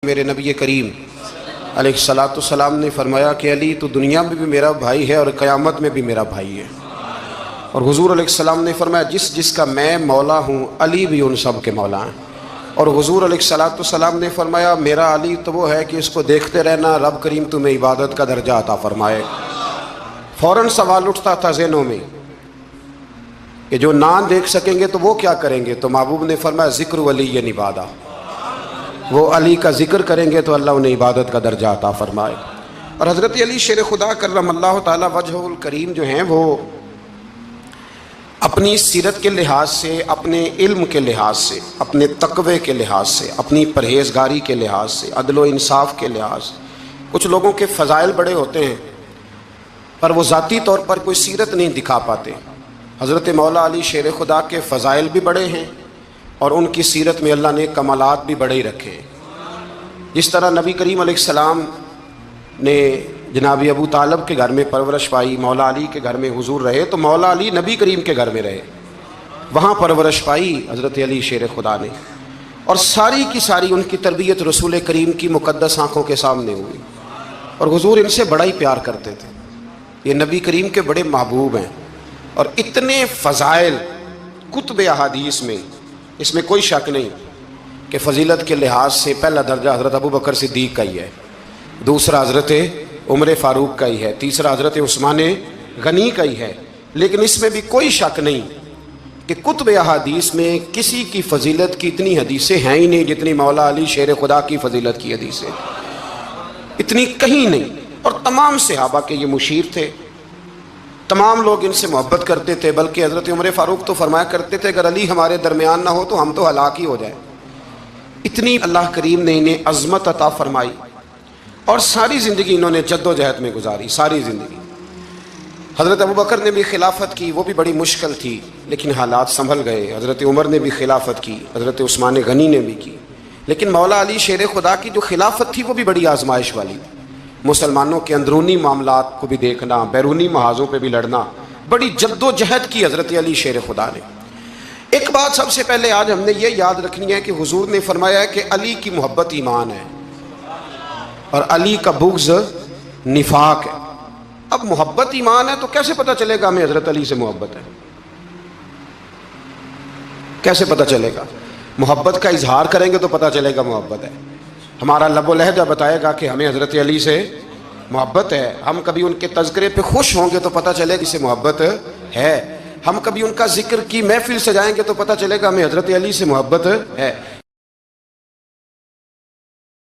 میرے نبی کریم علیہ السلام نے فرمایا کہ علی تو دنیا میں بھی میرا بھائی ہے اور قیامت میں بھی میرا بھائی ہے۔ اور حضور علیہ السلام نے فرمایا جس کا میں مولا ہوں علی بھی ان سب کے مولا ہیں۔ اور حضور علیہ السلام نے فرمایا میرا علی تو وہ ہے کہ اس کو دیکھتے رہنا رب کریم تمہیں عبادت کا درجہ عطا فرمائے۔ فوراً سوال اٹھتا تھا ذہنوں میں کہ جو نہ دیکھ سکیں گے تو وہ کیا کریں گے؟ تو محبوب نے فرمایا ذکر ولی عبادہ، وہ علی کا ذکر کریں گے تو اللہ انہیں عبادت کا درجہ عطا فرمائے۔ اور حضرت علی شیر خدا کرم اللہ تعالی وجہ الکریم جو ہیں وہ اپنی سیرت کے لحاظ سے، اپنے علم کے لحاظ سے، اپنے تقوی کے لحاظ سے، اپنی پرہیزگاری کے لحاظ سے، عدل و انصاف کے لحاظ سے، کچھ لوگوں کے فضائل بڑے ہوتے ہیں پر وہ ذاتی طور پر کوئی سیرت نہیں دکھا پاتے۔ حضرت مولا علی شیر خدا کے فضائل بھی بڑے ہیں اور ان کی سیرت میں اللہ نے کمالات بھی بڑے ہی رکھے۔ جس طرح نبی کریم علیہ السلام نے جناب ابو طالب کے گھر میں پرورش پائی، مولا علی کے گھر میں حضور رہے، تو مولا علی نبی کریم کے گھر میں رہے، وہاں پرورش پائی حضرت علی شیر خدا نے، اور ساری کی ساری ان کی تربیت رسول کریم کی مقدس آنکھوں کے سامنے ہوئی، اور حضور ان سے بڑا ہی پیار کرتے تھے۔ یہ نبی کریم کے بڑے محبوب ہیں، اور اتنے فضائل کتب احادیث میں، اس میں کوئی شک نہیں کہ فضیلت کے لحاظ سے پہلا درجہ حضرت ابو بکر صدیق کا ہی ہے، دوسرا حضرت عمر فاروق کا ہی ہے، تیسرا حضرت عثمان غنی کا ہی ہے، لیکن اس میں بھی کوئی شک نہیں کہ کتب احادیث میں کسی کی فضیلت کی اتنی حدیثیں ہیں ہی نہیں جتنی مولا علی شیر خدا کی فضیلت کی حدیثیں، اتنی کہیں نہیں۔ اور تمام صحابہ کے یہ مشیر تھے، تمام لوگ ان سے محبت کرتے تھے، بلکہ حضرت عمر فاروق تو فرمایا کرتے تھے اگر علی ہمارے درمیان نہ ہو تو ہم تو ہلاک ہی ہو جائیں۔ اتنی اللہ کریم نے انہیں عظمت عطا فرمائی، اور ساری زندگی انہوں نے جد و جہد میں گزاری، ساری زندگی۔ حضرت ابو بکر نے بھی خلافت کی، وہ بھی بڑی مشکل تھی لیکن حالات سنبھل گئے۔ حضرت عمر نے بھی خلافت کی، حضرت عثمان غنی نے بھی کی، لیکن مولا علی شیر خدا کی جو خلافت تھی وہ بھی بڑی آزمائش والی تھی۔ مسلمانوں کے اندرونی معاملات کو بھی دیکھنا، بیرونی محاذوں پہ بھی لڑنا، بڑی جد و جہد کی حضرت علی شیر خدا نے۔ ایک بات سب سے پہلے آج ہم نے یہ یاد رکھنی ہے کہ حضور نے فرمایا ہے کہ علی کی محبت ایمان ہے اور علی کا بغض نفاق ہے۔ اب محبت ایمان ہے تو کیسے پتہ چلے گا ہمیں حضرت علی سے محبت ہے؟ کیسے پتہ چلے گا؟ محبت کا اظہار کریں گے تو پتہ چلے گا محبت ہے، ہمارا لب و لہجہ بتائے گا کہ ہمیں حضرت علی سے محبت ہے، ہم کبھی ان کے تذکرے پہ خوش ہوں گے تو پتہ چلے گا اسے محبت ہے، ہم کبھی ان کا ذکر کی محفل سجائیں گے تو پتہ چلے گا ہمیں حضرت علی سے محبت ہے۔